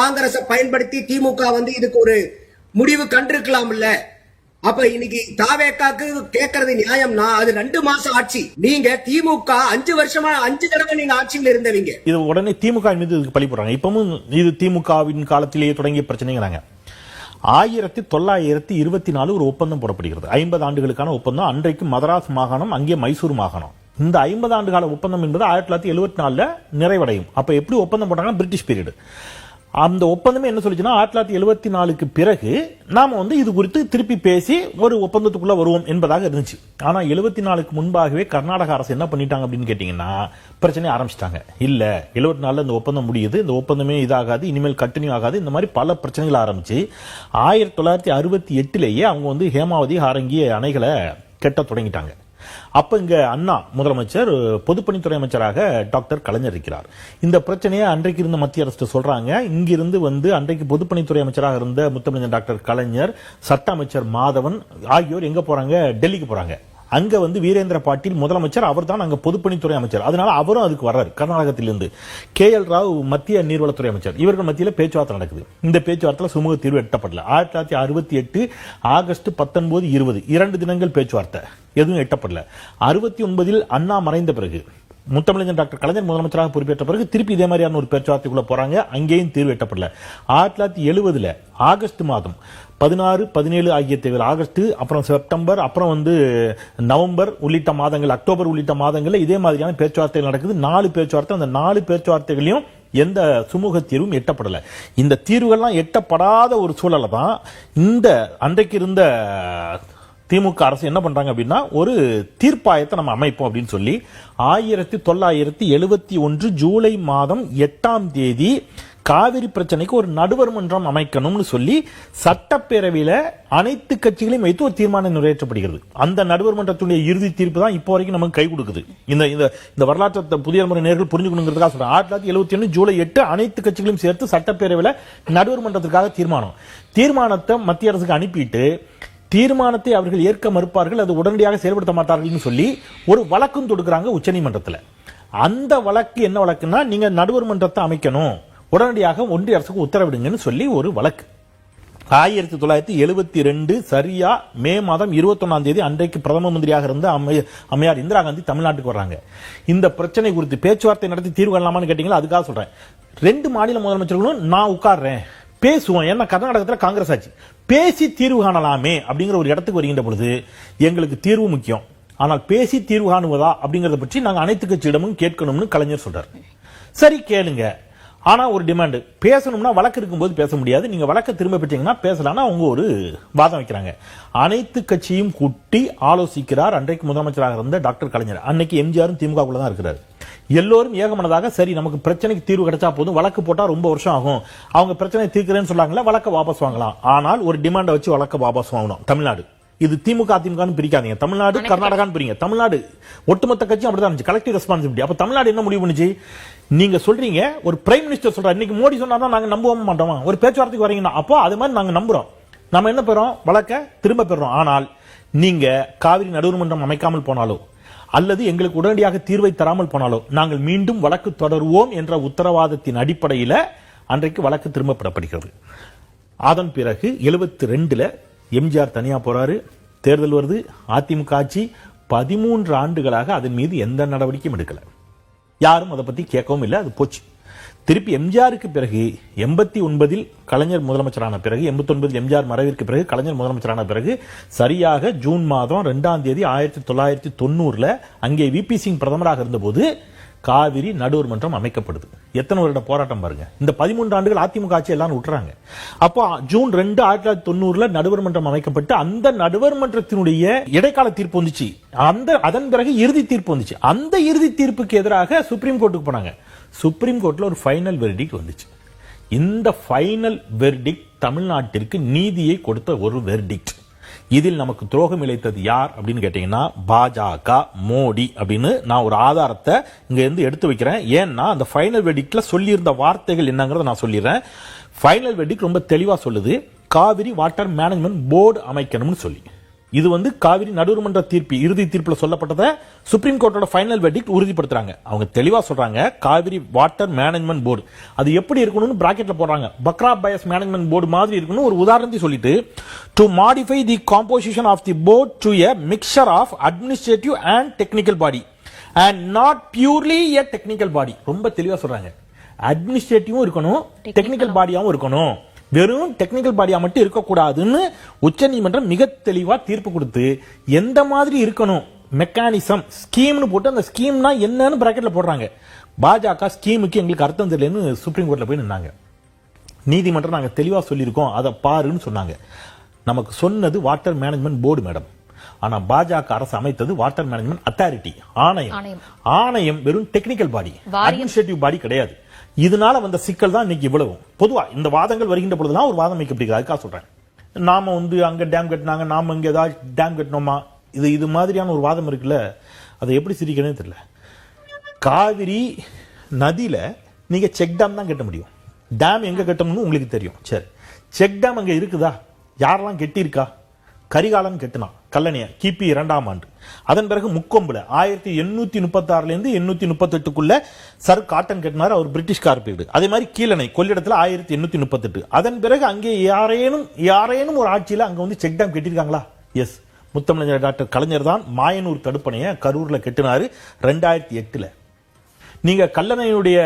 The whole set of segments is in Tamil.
காங்கிரஸ் பயன்படுத்தி திமுக இதுக்கு ஒரு முடிவு கண்டிருக்கலாம்ல. அப்ப இன்னைக்கு தாவேக்காக்கு கேட்கறது நியாயம்னா அது 2 மாசம் ஆட்சி. நீங்க திமுக 5 வருஷமா 5 தடவை நீங்க ஆட்சியில் இருந்தவங்க. இது உடனே திமுக மீது இதுக்கு பழி போடுறாங்க. இப்பவும் இது திமுகவின் காலத்திலேயே தொடங்கிய பிரச்சனைங்கிறாங்க. 1924 ஒரு ஒப்பந்தம் போடப்படுகிறது. 50 ஆண்டுகளுக்கான ஒப்பந்தம். அன்றைக்கு மதராஸ் மாகாணம், அங்கே மைசூர் மாகாணம். இந்த 50 ஆண்டு கால ஒப்பந்தம் என்பது 1974 நிறைவடையும். அப்ப எப்படி ஒப்பந்தம் போட்டாங்க? British period. அந்த ஒப்பந்தமே என்ன சொல்லிச்சுன்னா 1974க்கு பிறகு நாம இது குறித்து திருப்பி பேசி ஒரு ஒப்பந்தத்துக்குள்ள வருவோம் என்பதாக இருந்துச்சு. ஆனா 74க்கு முன்பாகவே கர்நாடக அரசு என்ன பண்ணிட்டாங்க அப்படின்னு கேட்டீங்கன்னா பிரச்சனை ஆரம்பிச்சிட்டாங்க. இல்ல 74ல இந்த ஒப்பந்தம் முடியுது, இந்த ஒப்பந்தமே இதாகாது, இனிமேல் கண்டினியூ ஆகாது, இந்த மாதிரி பல பிரச்சனைகள் ஆரம்பிச்சு 1968லேயே அவங்க ஹேமாவதி ஹாரங்கி அணைகளை கட்ட தொடங்கிட்டாங்க. அப்ப இங்க அண்ணா முதலமைச்சர், பொதுப்பணித்துறை அமைச்சராக டாக்டர் கலைஞர் இருக்கிறார். இந்த பிரச்சனையை அன்றைக்கு இருந்த மத்திய அரசு சொல்றாங்க. இங்கிருந்து அன்றைக்கு பொதுப்பணித்துறை அமைச்சராக இருந்த முத்தமிழர் டாக்டர் கலைஞர், சட்ட அமைச்சர் மாதவன் ஆகியோர் எங்க போறாங்க? டெல்லிக்கு போறாங்க. அங்க வீரேந்திர பாட்டீல் முதலமைச்சர், அவர் தான் அங்க பொதுப்பணித்துறை அமைச்சர். அதனால அவரும் அதுக்கு வர்றாரு கர்நாடகத்திலிருந்து. KL ராவ் மத்திய நீர்வளத்துறை அமைச்சர். இவர்கள் மத்தியில் பேச்சுவார்த்தை நடக்குது. இந்த பேச்சுவார்த்தையில் சுமூக தீர்வு எட்டப்படல. 1968 ஆகஸ்ட் 19, 20 2 தினங்கள் பேச்சுவார்த்தை, எதுவும் எட்டப்படல. 69 அண்ணா மறைந்த பிறகு முத்தமிழர் டாக்டர் கலைஞர் முதலமைச்சராக பொறுப்பேற்ற பிறகு திருப்பி இதே மாதிரியான ஒரு பேச்சுவார்த்தைக்குள்ள போறாங்க. அங்கேயும் தீர்வு எட்டப்படல. 1970 ஆகஸ்ட் மாதம் 16, 17 ஆகிய தேர்தல், ஆகஸ்ட், அப்புறம் செப்டம்பர், அப்புறம் நவம்பர் உள்ளிட்ட மாதங்கள், அக்டோபர் உள்ளிட்ட மாதங்கள்ல இதே மாதிரியான பேச்சுவார்த்தைகள் நடக்குது. 4 பேச்சுவார்த்தை. அந்த 4 பேச்சுவார்த்தைகளையும் எந்த சுமூக தீர்வும் எட்டப்படல. இந்த தீர்வுகள்லாம் எட்டப்படாத ஒரு சூழலை தான் இந்த அன்றைக்கு இருந்த திமுக அரசு என்ன பண்றாங்க அப்படின்னா ஒரு தீர்ப்பாயத்தை நம்ம அமைப்போம் அப்படின்னு சொல்லி 1971 ஜூலை மாதம் 8ஆம் தேதி காவிரி பிரச்சனைக்கு ஒரு நடுவர் மன்றம் அமைக்கணும்னு சொல்லி சட்டப்பேரவையில அனைத்து கட்சிகளையும் வைத்து ஒரு தீர்மானம் நிறைவேற்றப்படுகிறது. அந்த நடுவர் மன்றத்துடைய இறுதி தீர்ப்பு தான் இப்போ வரைக்கும் நமக்கு கை கொடுக்குது. இந்த வரலாற்று புதிய முறை நேர்கள் புரிஞ்சுக்கணுங்கிறதுக்காக சொல்றேன். 1971 ஜூலை 8 அனைத்து கட்சிகளையும் சேர்த்து சட்டப்பேரவையில நடுவர் மன்றத்திற்காக தீர்மானத்தை மத்திய அரசுக்கு அனுப்பிட்டு தீர்மானத்தை அவர்கள் ஏற்க மறுப்பார்கள், அது உடனடியாக செயல்படுத்த மாட்டார்கள் சொல்லி ஒரு வழக்கும் தொடுக்கிறாங்க உச்சநீதிமன்றத்தில். அந்த வழக்கு என்ன வழக்குன்னா, நீங்க நடுவர் மன்றத்தை அமைக்கணும், உடனடியாக ஒன்றிய அரசுக்கு உத்தரவிடுங்கன்னு சொல்லி ஒரு வழக்கு. 1972 சரியா மே மாதம் 21ஆம் தேதி அன்றைக்கு பிரதம மந்திரியாக இருந்த அம்மையார் இந்திரா காந்தி தமிழ்நாட்டுக்கு வர்றாங்க. இந்த பிரச்சனை குறித்து பேச்சுவார்த்தை நடத்தி தீர்வு காணலாமான்னு கேட்டீங்களா? அதுக்காக சொல்றேன். 2 மாநில முதலமைச்சர்களும் நான் உட்கார்றேன், பேசுவோம். ஏன்னா கர்நாடகத்தில் காங்கிரஸ் ஆட்சி, பேசி தீர்வு காணலாமே அப்படிங்கிற ஒரு இடத்துக்கு வருகின்ற பொழுது எங்களுக்கு தீர்வு முக்கியம், ஆனால் பேசி தீர்வு காணுவதா அப்படிங்கறத பற்றி நாங்கள் அனைத்து கட்சியிடமும் கேட்கணும்னு கலைஞர் சொல்றாரு. சரி கேளுங்க, ஆனா ஒரு டிமாண்ட், பேசணும்னா வழக்கு இருக்கும்போது பேச முடியாது, நீங்க வழக்கு திரும்ப பெற்றீங்கன்னா பேசலாம்னா அவங்க ஒரு வாதம் வைக்கிறாங்க. அனைத்து கட்சியும் கூட்டி ஆலோசிக்கிறார் அன்றைக்கு முதலமைச்சராக இருந்த டாக்டர் கலைஞர். அன்னைக்கு எம்ஜிஆரும் திமுக தான் இருக்கிறார். எல்லோரும் ஏகமனதாக சரி நமக்கு பிரச்சனைக்கு தீர்வு கிடைச்சா போதும், வழக்கு போட்டா ரொம்ப வருஷம் ஆகும், அவங்க பிரச்சனை தீர்க்கிறேன்னு சொல்லாங்களா, வழக்க வாபஸ் வாங்கலாம். ஆனால் ஒரு டிமாண்டை வச்சு வழக்க வாபஸ் வாங்கணும். தமிழ்நாடு, இது திமுக அதிமுக பிரிக்காதீங்க, தமிழ்நாடு கர்நாடகான்னு பிரிங்க. தமிழ்நாடு ஒட்டுமொத்த கட்சி அப்படிதான் இருந்துச்சு, கலெக்டிவ் ரெஸ்பான்சிபிலிட்டி. அப்ப தமிழ்நாடு என்ன முடிவு பண்ணுச்சு? நீங்க சொல்றீங்க, ஒரு பிரைம் மினிஸ்டர் சொல்றாரு, இன்னைக்கு மோடி சொன்னாதான் நாங்க நம்பவும் மாட்டோம், ஒரு பேச்சுவார்த்தைக்கு வரீங்கன்னா அப்போ அது மாதிரி நாங்க நம்புறோம், நம்ம என்ன பெறோம்? வழக்க திரும்ப பெறோம். ஆனால் நீங்க காவிரி நடுவர் மன்றம் அமைக்காமல் போனாலோ அல்லது எங்களுக்கு உடனடியாக தீர்வை தராமல் போனாலோ நாங்கள் மீண்டும் வழக்கு தொடருவோம் என்ற உத்தரவாதத்தின் அடிப்படையில் அன்றைக்கு வழக்கு திரும்ப பெறப்படுகிறது. அதன் பிறகு 72ல எம்ஜிஆர் தனியா போறாரு, தேர்தல் வருது, அதிமுக ஆட்சி. 13 ஆண்டுகளாக அதன் மீது எந்த நடவடிக்கையும் எடுக்கல, யாரும் அதை பத்தி கேட்கவும் இல்லை, அது போச்சு. திருப்பி எம்ஜிஆருக்கு பிறகு 89 கலைஞர் முதலமைச்சரான பிறகு, 89 எம்ஜிஆர் மறைவிற்கு பிறகு கலைஞர் முதலமைச்சரான பிறகு சரியாக ஜூன் மாதம் 2ஆம் தேதி 1990ல அங்கே VP சிங் பிரதமராக இருந்தபோது காவிரி நடுவர் மன்றம் அமைக்கப்படுது. எத்தனை வருட போராட்டம் பாருங்க. இந்த 13 ஆண்டுகள் அதிமுக ஆட்சி எல்லாரும் விட்டுறாங்க. அப்போ ஜூன் 2 1990ல நடுவர் மன்றம் அமைக்கப்பட்டு அந்த நடுவர் மன்றத்தினுடைய இடைக்கால தீர்ப்பு வந்துச்சு. அதன் பிறகு இறுதி தீர்ப்பு வந்துச்சு. அந்த இறுதி தீர்ப்புக்கு எதிராக சுப்ரீம் கோர்ட்டுக்கு போனாங்க. சுப்ரீம் கோர்ட்ல ஒரு ஃபைனல் வெர்டிக்ட் வந்துச்சு. இந்த ஃபைனல் வெர்டிக்ட் தமிழ்நாட்டிற்கு நீதியை கொடுத்த ஒரு வெர்டிக்ட். இதில் நமக்கு துரோகம் இழைத்தது யார் அப்படின்னு கேட்டீங்கன்னா பாஜக, மோடி அப்படின்னு நான் ஒரு ஆதாரத்தை இங்க இருந்து எடுத்து வைக்கிறேன். ஏன்னா அந்த ஃபைனல் வெர்டிக்ட்ல சொல்லியிருந்த வார்த்தைகள் என்னங்கறத நான் சொல்லிடுறேன். ஃபைனல் வெர்டிக்ட் ரொம்ப தெளிவா சொல்லுது, காவிரி வாட்டர் மேனேஜ்மெண்ட் போர்டு அமைக்கணும்னு சொல்லி. இது காவிரி நடுவர்மன்ற தீர்ப்பு இறுதி தீர்ப்புல சொல்லப்பட்டதை சுப்ரீம் கோர்ட்டோட ஃபைனல் வெர்டிக்ட் உறுதிப்படுத்துறாங்க. அவங்க தெளிவா சொல்றாங்க காவிரி வாட்டர் மேனேஜ்மெண்ட் போர்டு அது எப்படி இருக்கணும்னு பிராக்கெட்ல போடுறாங்க. பக்ரா பயஸ் மேனேஜ்மெண்ட் போர்டு மாதிரி இருக்கணும் ஒரு உதாரணத்தை சொல்லிட்டு to modify the composition of the board to a mixture of administrative and technical body and not purely a technical body. ரொம்ப தெளிவா சொல்றாங்க. அட்மினிஸ்ட்ரேட்டிவும் இருக்கணும், டெக்னிக்கல் பாடியாவும் இருக்கணும். வெறும் டெக்னிக்கல் பாடியா மட்டும் இருக்கக்கூடாதுன்னு உச்சநீதிமன்றம் மிக தெளிவா தீர்ப்பு கொடுத்து எந்த மாதிரி இருக்கணும் மெக்கானிசம் ஸ்கீம்னு போட்டு அந்த ஸ்கீம்னா என்னன்னு பிராக்கெட்ல போடுறாங்க. பாஜக ஸ்கீமுக்கு எங்களுக்கு அர்த்தம் தெரியலன்னு சுப்ரீம் கோர்ட்ல போய் நின்னாங்க. நீதிமன்றம் நாங்க தெளிவா சொல்லியிருக்கோம் அதை பாருன்னு சொன்னாங்க. நமக்கு சொன்னது வாட்டர் மேனேஜ்மெண்ட் போர்டு மேடம். ஆனா பாஜக அரசு அமைத்தது வாட்டர் மேனேஜ்மெண்ட் அத்தாரிட்டி ஆணையம். ஆணையம் வெறும் டெக்னிக்கல் பாடி, அட்மினிஸ்ட்ரேட்டிவ் பாடி கிடையாது. இதனால வந்த சிக்கல் தான் இன்னைக்கு இவ்வளவு. பொதுவா இந்த வாதங்கள் வருகின்ற பொழுதுதான் ஒரு வாதம் வைக்கப்படுகிறது. அதுக்காக சொல்றேன். நாம அங்க டேம் கட்டினாங்க, நாம இங்க ஏதாவது டேம் கட்டினோமா, இது மாதிரியான ஒரு வாதம் இருக்குல்ல, அதை எப்படி சிரிக்கணும்னு தெரியல. காவிரி நதியில நீங்க செக் டேம் தான் கட்ட முடியும். டேம் எங்க கட்டணும்னு உங்களுக்கு தெரியும். சரி, செக் டேம் அங்க இருக்குதா? யாரெல்லாம் கெட்டியிருக்கா? கரிகாலன் கெட்டினான் கல்லணைய கிபி 2ஆம் ஆண்டு. அதன் பிறகு முக்கொம்புல 1836 இருந்து 1838 சர் காட்டன் கட்டினார், அவர் பிரிட்டிஷ் கார்பரேட். அதே மாதிரி கீழணை கொள்ளிடத்துல 1838. அதன் பிறகு அங்கே யாரேனும் ஒரு ஆட்சியில அங்க செக் டேம் கட்டிருக்காங்களா? எஸ், முத்தமிழர் டாக்டர் கலைஞர் தான் மாயனூர் தடுப்பணைய கரூர்ல கட்டினாரு 2008. நீங்க கல்லணையுடைய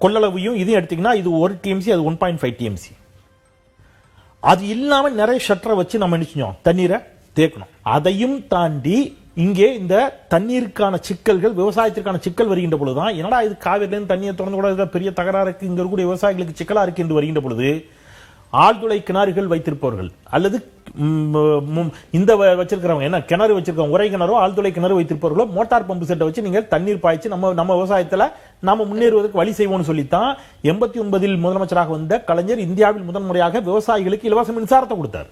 கொள்ளளவையும் இதையும் எடுத்தீங்கன்னா இது 1 TMC, அது 1.5 TMC. அது இல்லாம நிறைய ஷட்டரை வச்சு நம்ம நினைச்சோம் தண்ணீரை தேக்கணும். அதையும் தாண்டி இங்கே இந்த தண்ணீருக்கான சிக்கல்கள், விவசாயத்திற்கான சிக்கல் வருகின்ற பொழுதுதான் என்னடா இது காவிரியிலிருந்து தண்ணியை திறந்து கூட பெரிய தகராறு இருக்கு, இங்க இருக்கக்கூடிய விவசாயிகளுக்கு சிக்கலா இருக்கு என்று வருகின்ற பொழுது ஆழ்துளை கிணறுகள் வைத்திருப்பவர்கள் அல்லது இந்த வச்சிருக்கிறவங்க என்ன கிணறு வச்சிருக்கவங்க உரை கிணறோ ஆழ்துளை கிணறு வைத்திருப்பவர்களோ மோட்டார் பம்பு செட்டை வச்சு நீங்கள் தண்ணீர் பாய்ச்சி நம்ம விவசாயத்துல நாம முன்னேறுவதற்கு வழி செய்வோம்னு சொல்லித்தான் 89 முதலமைச்சராக வந்த கலைஞர் இந்தியாவில் முதன்முறையாக விவசாயிகளுக்கு இலவச மின்சாரத்தை கொடுத்தார்.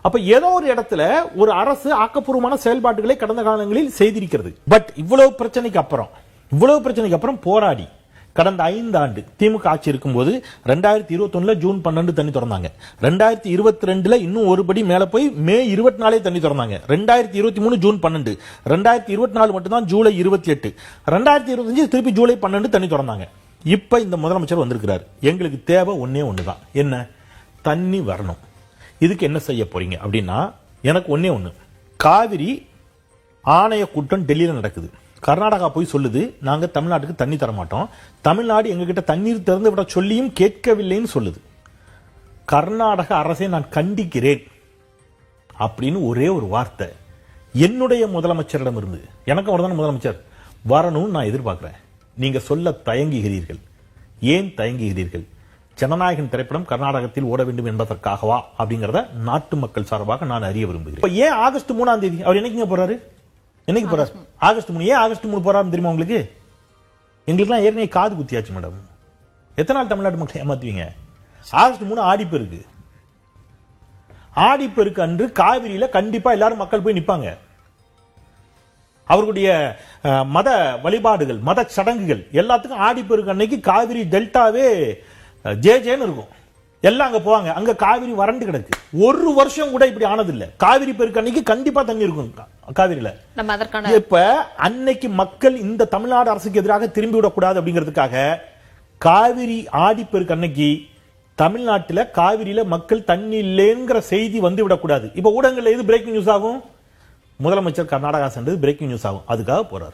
அப்ப ஏதோ ஒரு இடத்துல ஒரு அரசு ஆக்கப்பூர்வமான செயல்பாடுகளை கடந்த காலங்களில் செய்திருக்கிறது. பட் இவ்வளவு பிரச்சனைக்கு அப்புறம் போராடி கடந்த 5 ஆண்டு திமுக ஆட்சி இருக்கும்போது 2021 ஜூன் 12 தண்ணி திறந்தாங்க. 2022 இன்னும் ஒருபடி மேல போய் மே 24 தண்ணி திறந்தாங்க. 2023 ஜூன் 12, 2024 மட்டும்தான் ஜூலை 28, 2025 திருப்பி ஜூலை 12 தண்ணி திறந்தாங்க. இப்ப இந்த முதலமைச்சர் வந்திருக்கிறார். எங்களுக்கு தேவை ஒன்னே ஒண்ணுதான், என்ன? தண்ணி வரணும். இதுக்கு என்ன செய்ய போறீங்க அப்படின்னா, எனக்கு ஒன்னே ஒண்ணு, காவிரி ஆணைய கூட்டம் டெல்லியில நடக்குது. கர்நாடகா போய் சொல்லுது நாங்க தமிழ்நாட்டுக்கு தண்ணி தர மாட்டோம், தமிழ்நாடு எங்ககிட்ட தண்ணீர் திறந்து விட சொல்லியும் கேட்கவில்லைன்னு சொல்லுது. கர்நாடக அரசை நான் கண்டிக்கிறேன் அப்படின்னு ஒரே ஒரு வார்த்தை என்னுடைய முதலமைச்சரிடம் இருந்து, எனக்கு அவர்தான் முதலமைச்சர், வரணும்னு நான் எதிர்பார்க்கிறேன். நீங்க சொல்ல தயங்குகிறீர்கள். ஏன் தயங்குகிறீர்கள்? ஜனநாயகன் திரைப்படம் கர்நாடகத்தில் ஓட வேண்டும் என்பதற்காகவா அப்படிங்கறத நாட்டு மக்கள் சார்பாக நான் அறிய விரும்புகிறேன். ஏன் ஆகஸ்ட் 3ஆம் தேதி அவர் என்னைக்குங்க போறாரு? என்னைக்கு போறாரு? ஆகஸ்ட் 3. ஏன் ஆகஸ்ட் 3 போறாருன்னு தெரியுமா உங்களுக்கு? எங்களுக்குலாம் ஏற்கனவே காது குத்தியாச்சு மேடம். எத்தனை நாள் தமிழ்நாட்டு மக்களை ஏமாத்துவீங்க? ஆகஸ்ட் 3 ஆடிப்பெருக்கு. ஆடிப்பெருக்கு அன்று காவிரியில கண்டிப்பா எல்லாரும் மக்கள் போய் நிப்பாங்க. அவர்களுடைய மத வழிபாடுகள், மத சடங்குகள் எல்லாத்துக்கும் ஆடிப்பெருக்கு அன்னைக்கு காவிரி டெல்டாவே ஜேஜேன்னு இருக்கும். எல்லாம் அங்க போவாங்க. அங்க காவிரி வறண்டு கிடக்கு. ஒரு வருஷம் கூட இப்படி ஆனதில்லை. காவிரி பெருக்கு அன்னைக்கு கண்டிப்பா தண்ணி இருக்கும் காவிரியில. இப்ப அன்னைக்கு மக்கள் இந்த தமிழ்நாடு அரசுக்கு எதிராக திரும்பி விடக்கூடாது அப்படிங்கிறதுக்காக காவிரி ஆடிப்பெருக்கு அன்னைக்கு தமிழ்நாட்டில் காவிரியில மக்கள் தண்ணி இல்லைங்கிற செய்தி வந்து விடக்கூடாது. இப்ப ஊடகங்கள்ல எது பிரேக்கிங் நியூஸ் ஆகும்? முதலமைச்சர் கர்நாடகா சென்றது பிரேக்கிங் நியூஸ் ஆகும். அதுக்காக போறாரு.